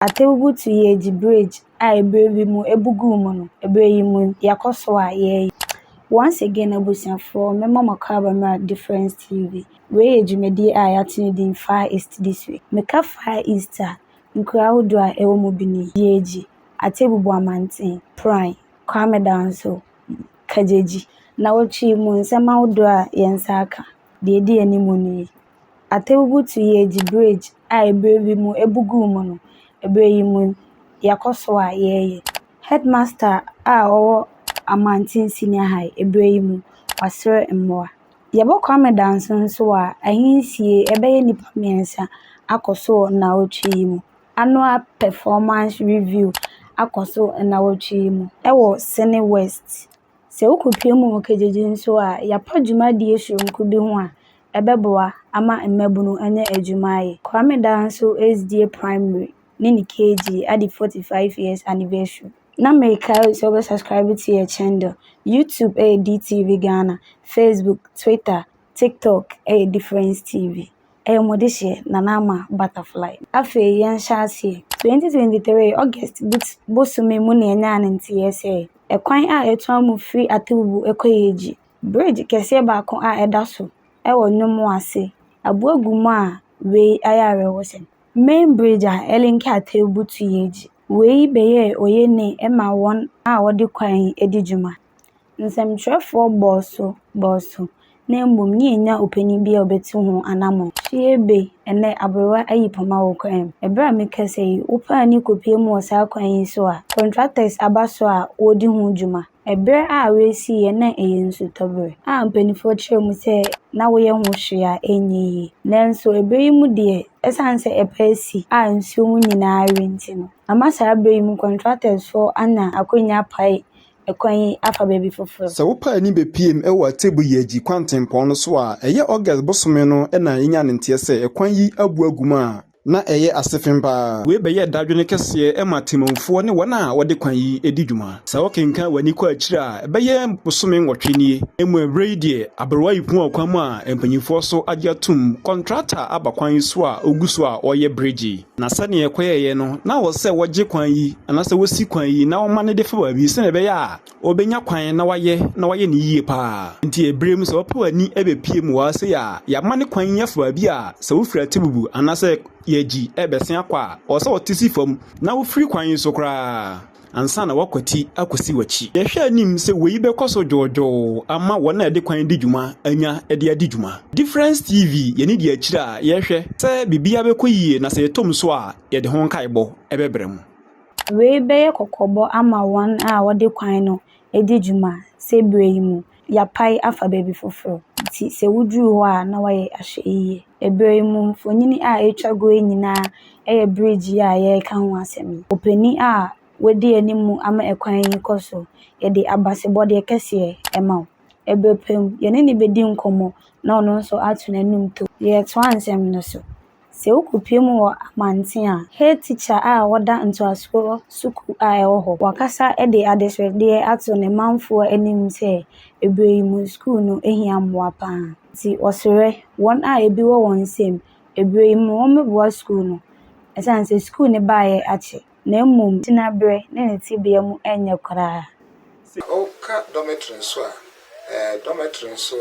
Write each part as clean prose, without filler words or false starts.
Atebubu-Yeji bridge a ebrebi mu ebugu mu no ebreyi mu yakoso a ye. Once again abusiafo memo makaba ma difference TV. We ejumedi a yatini din Far East this week. Meka Far East a nkura hodo a ewo mu bini Yeji, Atebubu Amantin, Prime, Kwame Danso, Kajeji. Na wochi mu nsema hodo a yensaka. De di animu ni. Atebubu-Yeji bridge a ebrebi mu ebugu mu no ebreyi mu yakoso a ye. Headmaster a owo Amantin Senior High ebreyi mu wasere mmoa. Yebo Kwame Danso nso a ahinsie ebeye nipa miensa akoso na wochi mu. Annual performance review akoso na wochi mu. Ewo Sene West. Se ukupie mu Kajeji nso a yapa dwumadi ehwonku bi ho a ebeboa ama mmabunu anya adwumaye. Kwame Danso SDA Primary Nini KG at the 45 years anniversary. Na make so subscribe to your channel. YouTube DTV Ghana, Facebook, Twitter, TikTok Difference TV. Modishe Nanama Butterfly. Afe Yanshasi 2023 August Bosume Muni and TSA. Ekwan a etwa mu free Atebubu-Yeji. Bridge kese baako a edaso. Ewo nyomo ase. Abuagumu a we ayare wosen. Main bridge a elinki Atebubu-Yeji. We beye oyene ema won a wodi kwan edijuma. Nsɛmtwerɛfoɔ bɔɔso na mbom ni enya opani bi a obeti ho anamo. Chiebe ene abrewa ayipama wo kwan. Ebra mekase yi opa ani kopie mu osa kwan yi so a contractors abaso a wodi ho dwuma. Ebra a we si ye na eyensu tobre. A mpanifo kyerɛ mu sɛ na wo ye ho hwe a enyi. Nanso ebra mu de esanse epasi a nsuo mu nyinaa renti no. Amasa abra mu contractors for ana akonya pai ekwan afa baby foforo. Sa wopa ani bepiem ewo Atebubu-Yeji kwantempɔn no so a eye August bosome no na yenya ne ntie sɛ ekwan yi abuaguma na eye asefempa we beye dadwene kese ema timamfo ne wona wode kwan yi edi dwuma. Sa wokenka wani kwa akira beye bosome nwɔtwe nie emu awrei de aberwa yipu akwan mu a empanyifo so agye atum contractor abakwan yi so a oguso a oye bridge na sane ekoyeye no na wo se wogye kwan yi anase wosi kwan yi na wo mane de fa babi se ne beye a obenya kwan na waye ne yie pa nti ebrem so wopa ani ebepiem wa se ya mane kwan yi fa babi a se wo fira Atebubu anase Yeji ebesen akwa osa otisi fam na wo free kwan so kra ansa na wakwati akosi wachi ye hwe anim se weyi bekoso jojo ama wona ede kwan di dwuma anya ede adi dwuma. Difference TV ye ni di akira ye hwe se bibia bekoyie na se yetom so a ye de ho nkaebo ebebrem We beye kokobo ama won a wode kwan no edi dwuma se brei mu yapai afa baby foforo ti se wudru ho a na waye ahweiye. Ebrei mu mfonyini a etwago nyina eye bridge ya ye ka ho asemi. Opani a wodi animu ama ekwan yi koso ye de abasebode kese ema. Ebrepem ye ne bedi nkomo na ono nso atu nanum to ye to ansem no so. Se ukupie mu wo Amantin a head teacher a woda ntoasko suku a ewo ho wakasa de adesrede ato ne manfo anim se ebrei mu school no ehia mmoa pa ti osere won a ebi wo won sem ebrei mu won meboa school no esanse school ne baaye ache na mmom tinabre ne tibia mu enye kra oka dormitory so a dormitory so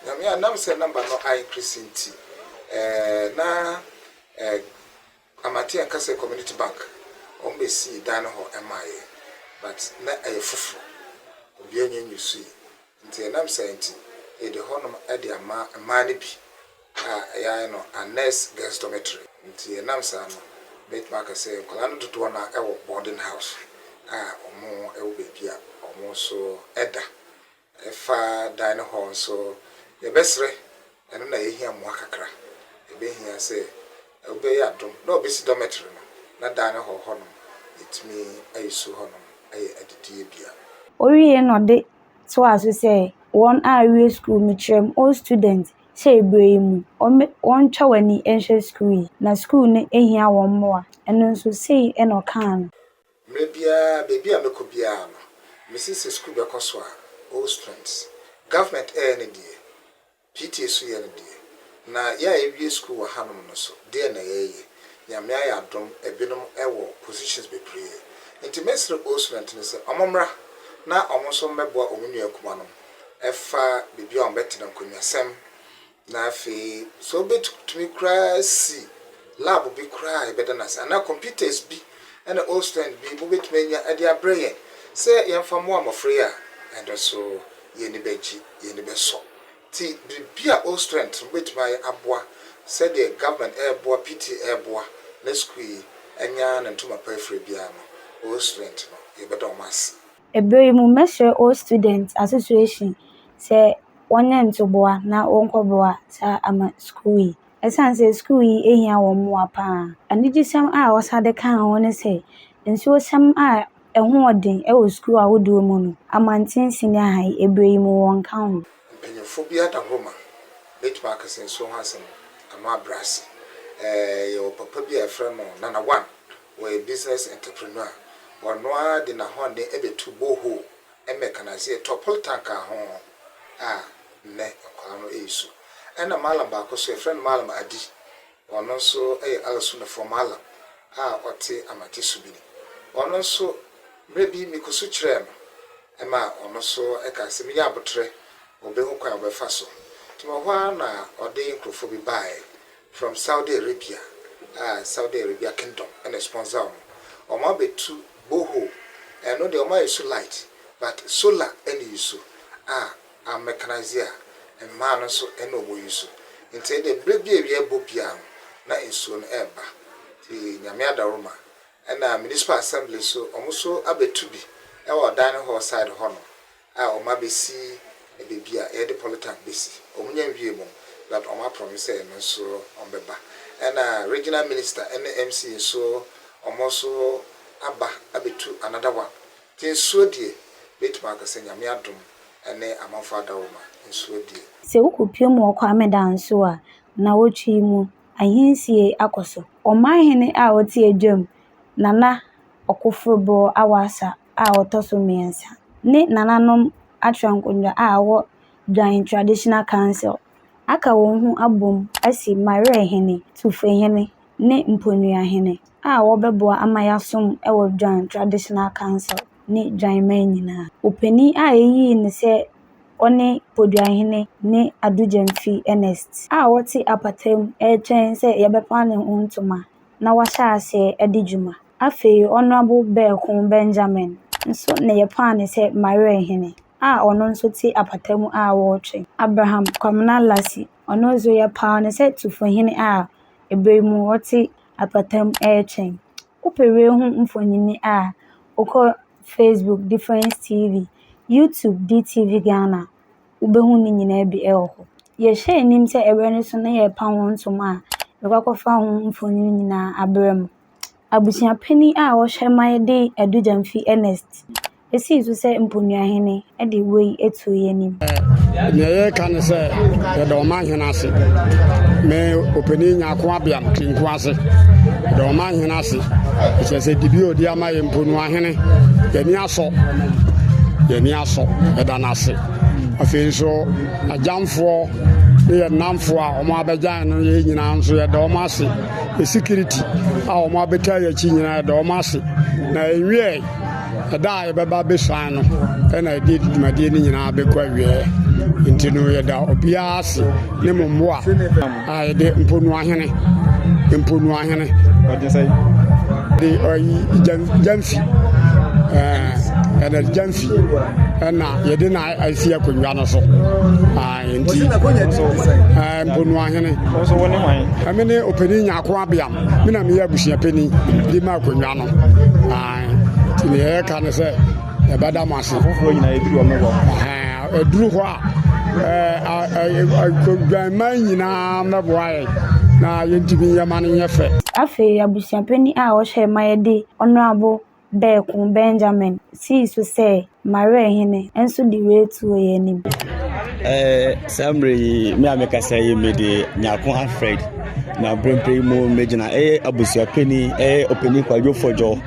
na me anam se number no I increasing na Amantin Kase Community Bank ombesi dan ho emaye but na fufu obi enye nyusu nti nam senti e de honom e de ama ne bi ya no Anes Girls Dormitory nti nam sa no bet mark say kola no dodo na e wo boarding house omo e wo bebi a omo so eda e fa dan ho so e besre eno na yehia mo akakra e be hia say obey adom no be si dormitory no na dan ho honom itimi ayisu honom aye adidie bia oriye no de to aso say one area school mitrem all students say ebrei mu on twawani enhwe school na school ne ehia won moa eno nso say eno kan mebia baby a mekobia no mesisi school be koso a all students government ne die PTA so ye ne die na ya ewie school wa hanom no so de na ye nyame ayadom ebinom ewo positions be pray nti mesre osment ne se omomra na omonso meboa omunua kuma no efa bibia ombetena konwasem na afi so betumi kra si lab bi kra ebedanas ana computers bi and osment bi bo betumi nya ade abreye se yemfa mo amofre a and so yeni beji yeni beso ti bibia osment betumi aboa said the government airboa PT airboa let's squeeze enya na ntuma pefre bia no o student no e bedo mas ebere mu measure all students association say wonya ntoboa na wonkoboa sa ama school yi esanse school yi ehia wo mo apa anigisam a wasade kan ho ne say nso sam a eho odin e wo school a wodo mu no Amantin senior high ebere mu won kan ho penyefo bia da homa betma akasen so hasem ama brasi your papa be a friend Nana One, we business entrepreneur. Or no de na honde ebe to boho e mekanize topol tanka ho ne kwano esu. And a malam ba ko so a friend malam adi. Or no so also for malam ote amati subini. Or no so maybe mikusu chrem ema ono so e ka se mi abotre obe ho kwa obefa so. Timo ho na ode nkrofo bi bae from Saudi Arabia, Saudi Arabia Kingdom, and a sponsor. Oma betu boho, and no the Oma is so light, but solar any use. A mechanizer, and man also and no use. Instead, the baby bobiam, na in soon eba, the Yamada Roma, and municipal assembly so almost so abetubi, our dining hall side honor. Oma be see a baby a politan bisi, Omunian Viemo. That Oma promise and so on beba and regional minister and MC so almost so abba abetu another one tin so die betmark senya miadum ene amafada woma in so die se ukupie mu okwa medan so a na wotwi mu ahinsie akoso omahene a wote adwam nana okofrobo awasa a otoso miensa ne nananom atrankonwa a wo Dwan traditional council aka won hu abom asi mare hene tufe hene ne mponua hene a wobeboa amayasom e wo Dwan traditional council ne Dwan man nyina opani a eyi ne se one podua hene ne adujamfi Ernest a wote apatem e twen se yebepa ne untuma na wahya ase edijuma afei honorable Bekun Benjamin nso ne yepa ne se mare hene ono nso ti apatamu a wotwe Abraham Kwamna Lasi ono zo ye pa ne se tufahini a ebremu wote apatamu echen opere hu mfonyini a okọ Facebook Difference TV YouTube DTV Ghana ubehu ni nyina bi eho ye hye nim se ebrenu so na ye pa won ntoma a ekwakofa hu mfonyini nyina abrem abusia pani a wo hye mayede adujamfi Ernest esi so say mponua hene e de wei etu yenim ye kan say ye do man hene ase me openi nya ko abiam kinku ase do man hene ase e say dibi odi ama ye mponua hene ye ni aso e da na ase afi so ajamfo ye namfo a omo abejan no ye nyina nso ye do ma ase security a omo abeta ya chi nyina do ma ase na enwie da beba be swan no na di dwumade ni nyina be kwa wie ntino ye da obia ase ne mommoa a de mponu ahene odi say de oyi jamfi jamfi na ye de na asi akonwa no so enti mponu ahene so woni hwan amene openi nya ko abiam me na me ya busia peni di ma akonwa no tini e kan se e bada mase foforo nyina eduru omego eduru ho a Dwan man nyina meboae na yentimi yamane nyefe afi abusia pani a wo hye mayede honorable Bekun Benjamin si so say mare hene enso di wetu yenim samre me ameka say me de nyako Alfred na brempe mu mejina abusia pani openi kwajo fojo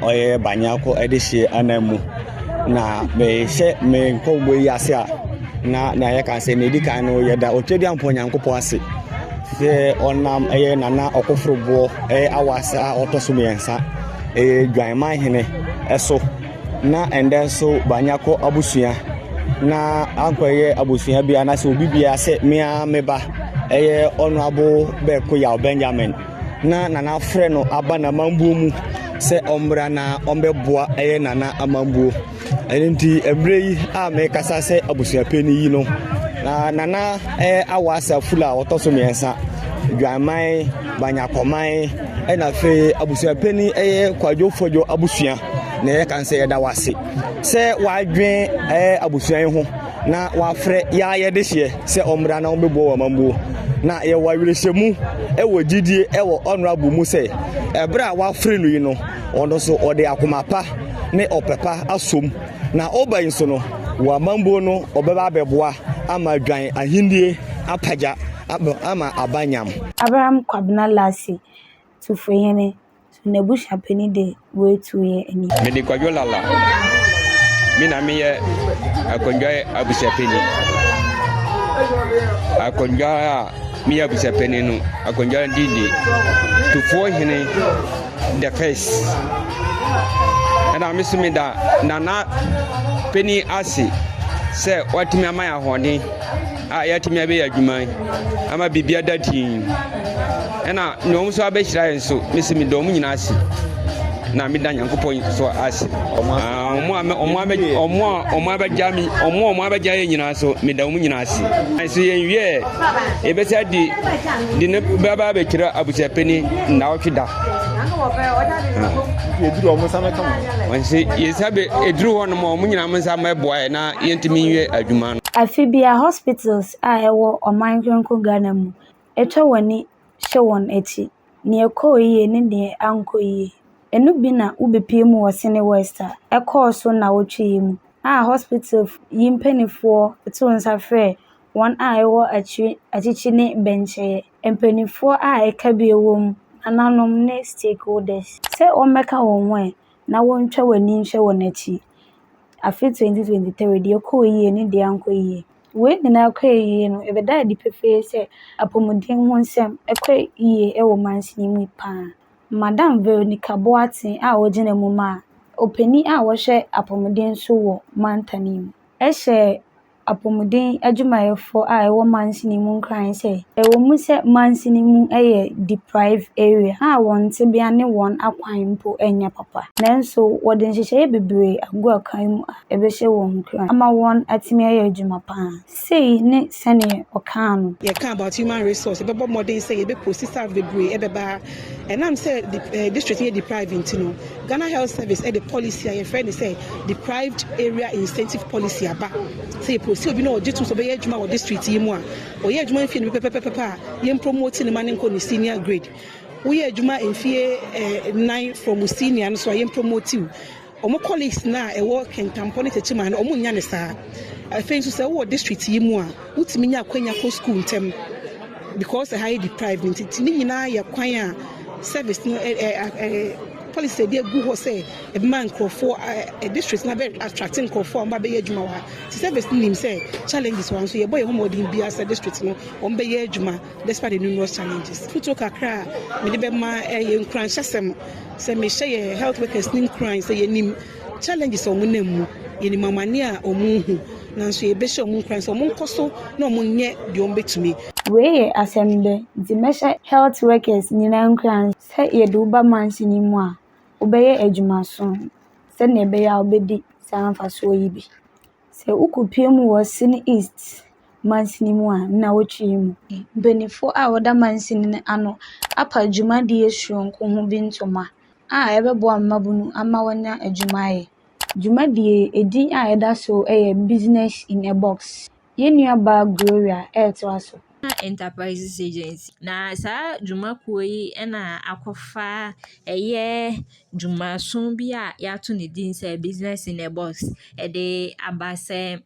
oye banyako edihye anamu na me hye me nkombo yi ase a na ye kan se ne di kan no ye da otwedi ampo nyankopɔ ase se onam nana okofrobo awasa otosumiensa dwanman hene eso na enden so banyako abusua na ankoye abusua bia na se obi bia se mea meba honorable Bekoya Benjamin na nana frɛ no aba na mambuo mu se ombra na ombeboa nana amambuo enti ebre yi a me kasa se abusua peni yi no na nana awasa fula otoso miensa dwanman banyakoman na fe abusua peni kwadwo fojo abusua na ye kan se yeda wase se wadwen abusua yi ho na wafrɛ ya ye de hye se ombra na ombeboa amambuo na ye wawerehemu ewo gidie ewo honorable mu se ebra wafrɛ no yi no ono so ode akomapa ne opepa asom na oba inso no wa mambo no obeba beboa ama dwan ahindie apaja ama abanyam Abraham Kwabena Lasi to Freyene to Nebusha Penny de way to ye any. Medikwajo lala. Mina miye akonjoy abusha penny. Akonjoy miye abusha penny no. Akonjoy ndidi. To for hene the face. And I miss me that nana penny asi. Say what me amaya honi. Yet me be adwuma. Ama bibia dati. Ena no so abehira so miss me dom nyina asi. Na me dan yankopon so asi. Omo abajami omo abajaye nyina so me dan mu nyina asi. Anso yen wie e be sa di ne baba be kira abusia peni na otweda. Eduru omo sa meka mo. Wansi yesabe eduru ho no mo nyina mo sa meboa na yentimi wie adwuma no. Afibia hospitals a ewo oman kronko Ghana mu etwa wani hye won echi ne ekoyi ne ne ankoyi enu bi na ubepie mu wosene wester ekoso na wotwe mu a hospital yimpenifo eto nsafre one a ewo achichi ne benche empenifo a ekabe wom ananom ne stakeholders se omeka wonwe na wontwa wani hye won echi afi 2023 de ekoyi ne de ankoyi we nyina kwayi no ebeda di pefe se apomuden ho nsem ekwayi ewo mansini mu pa Madam Veronica Boatin a wogina mu ma opani a wohwe apomuden so wo mantanim ehye apomuden adwumayefo a ewo mansini mu nkran se ewo mu se mansini mu deprived area a wonte bia ne won akwan mpo enya papa nanso wode nhyehyeye bebre agu akan mu ebehye won nkran ama won atimi adwuma pa sei ne sene okano ye kan about human resource bebo modern say be process bebre ebeba enam say the district here deprived intino Ghana Health Service the policy your friend say deprived area incentive policy aba say proceed obi no ojetu so be adwuma wo district yi mu a oye adwuma mfi ne pepepepa ye promote ne man nko ne senior grade we adwuma mfie 9 from senior no so ye promote you omo colleagues na ewo kentampo ne techima na omo nya ne saa afei so say wo district yi mu a utimi nya kwanya ko school ntem because high deprived ntimi nyina ya kwan a service no policy dey go ho say a man crofo a district na be attracting crofo amba be adwuma wa service nim say challenges wan so ye boy homodin bia say district no on be adwuma despite the numerous challenges futo kakra me de be ma ye nkran hyesem say me share health workers nim crime say ye nim challenges on mu ye nim amane a omunhu nanso ye be share omun crime so omun koso na omun nye de on betumi we assemble the measure health workers nyina nkran say ye do ba mansini mu a obeye adwuma so se ne be ya obedi sanfa so yi bi se ukupie mu wo sin east mansini mu a na wotwe mu benefo a woda mansini ano apa adwuma de esuonko ho bi ntoma a ebebo amabunu ama wanya adwuma ye adwuma de edin a eda so business in a box yenua ba Gloria to aso Enterprises Agency na sa dwumakuo yi na akofa dwuma so bi a ya to ne din say business in a box de abase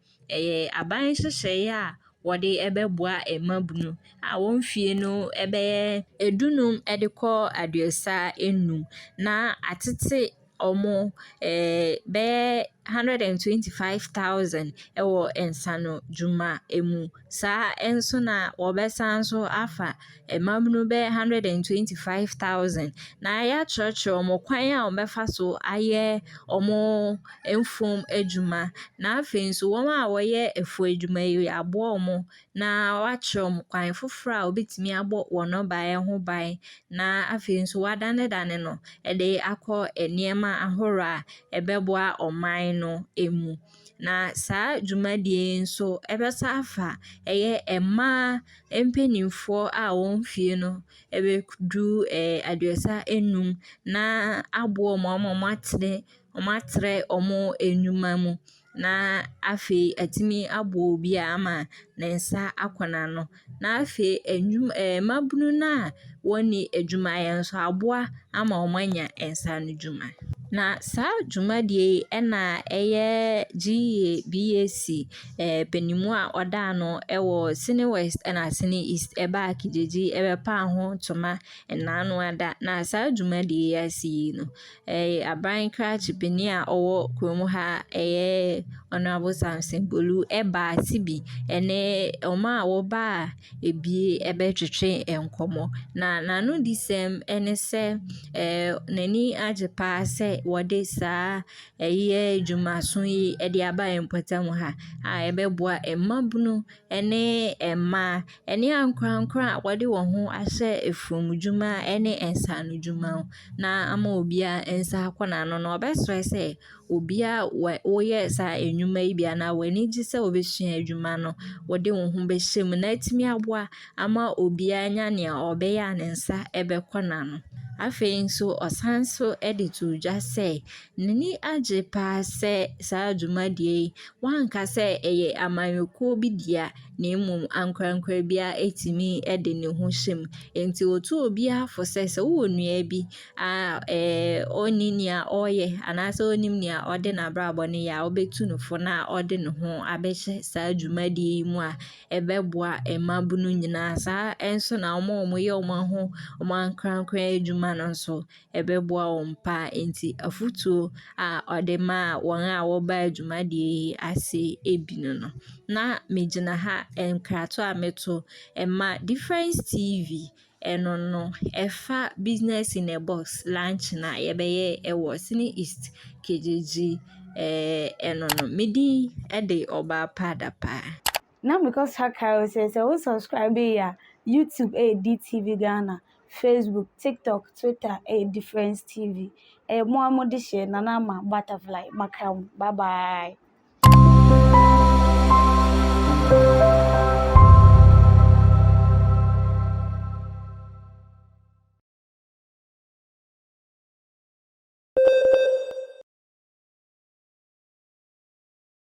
aban hyehyɛ a wɔde ɛbɛboa emabunu a wɔn fie no ɛbɛyɛ edunum de kɔ aduasa enum na atete ɔmo bɛyɛ 125,000 ɛwɔ nsano dwuma emu. Saa enso na wɔbɛsan so afa mmabunu bɛ 125,000 na yɛakyerɛkyerɛ ɔmo kwan a wɔbɛfa so ayɛ ɔmo mfom adwuma. Na afei nso wɔn a wɔyɛ efu adwuma yi aboa ɔmo na wɔakyerɛ ɔmo kwan foforɔ a obetumi abɔ wɔn ɔbaeɛ ho ban. Na afei nso wɔadanedane no ɛde akɔ nneɛma ahorow a ɛbɛboa ɔman no emu. Na saa dwumadie nso ɛbɛsa afa ɛyɛ mmaa mpanimfoɔ a wɔn mfie no ɛbɛduru 35 na aboa ɔmo ama ɔmo atrɛ ɔmo nnwuma mu. Na afei atumi aboa obi a ama ne nsa akɔ n'ano. Na afei mmabunu no a wɔnni adwumayɛ nso aboa ama ɔmo anya nsano dwuma. Na saa dwumadie yi ɛna ɛyɛ GABAC panimu a ɔda ano ɛwɔ Sene West ɛna Sene East ɛbaa Kigyegye ɛbɛpaa ho ntoma ɛnaano ada. Na saa dwumadie yi ase yi no aban krakye panin a ɔwɔ kurom ha ɛyɛ Honorable Samson Bolu ɛbaa Sibi ɛne ɔmo a wɔbaa ebie ɛbɛtwetwe nkɔmmɔ. Na n'ano di sɛm ɛne sɛ n'ani agye paa sɛ wɔde saa ɛyɛ dwumaso yi ɛde aba mpɔtam ha a ɛbɛboa mmabunu ɛne mmaa ɛne ankorankora a wɔde wɔn ho ahyɛ efuom dwuma ɛne nsano dwuma na ama obiara nsa akɔ n'ano. Na ɔbɛsrɛ sɛ obiara wɔyɛ saa nnwuma yi bi anaa w'ani gye sɛ wɔbɛsua adwuma no wɔde wɔn ho bɛhyɛ mu na atumi aboa ama obiara nya nea ɔbɛyɛ a ne nsa ɛbɛkɔ n'ano. Afei nso ɔsan so de to dwa sɛ n'ani agye paa sɛ saa dwumadie yi wanka sɛ ɛyɛ amanyɔkuo bi dea na mmom ankorankora biara etumi de ne ho hyɛ mu. Enti otu obiara fo sɛ wowɔ nua bi a ɔnni nea ɔyɛ anaasɛ ɔnnim nea ɔde n'abrabɔ no yɛ a wobɛtu no fo na ɔde ne ho abɛhyɛ saa dwumadie yi mu a ɛbɛboa mmabunu nyinaa. Saa nso na ɔmo yɛ ɔmo ankorankora adwuma no nso ɛbɛboa wɔn paa. Enti afutuo a ɔde maa wɔn a wɔba dwumadie yi ase ebi no. Na megyina ha nkrato a meto ɛma Difference TV ɛno no ɛfa business in a box lunch na yɛbɛyɛ ɛwɔ Sene East Kigyegye ɛno no medi ɛde ɔbaa pada paa. Na because haka say we subscribe ya YouTube DTV Ghana, Facebook, TikTok, Twitter Difference TV. Mo amode share na na ma butterfly makam. Bye bye.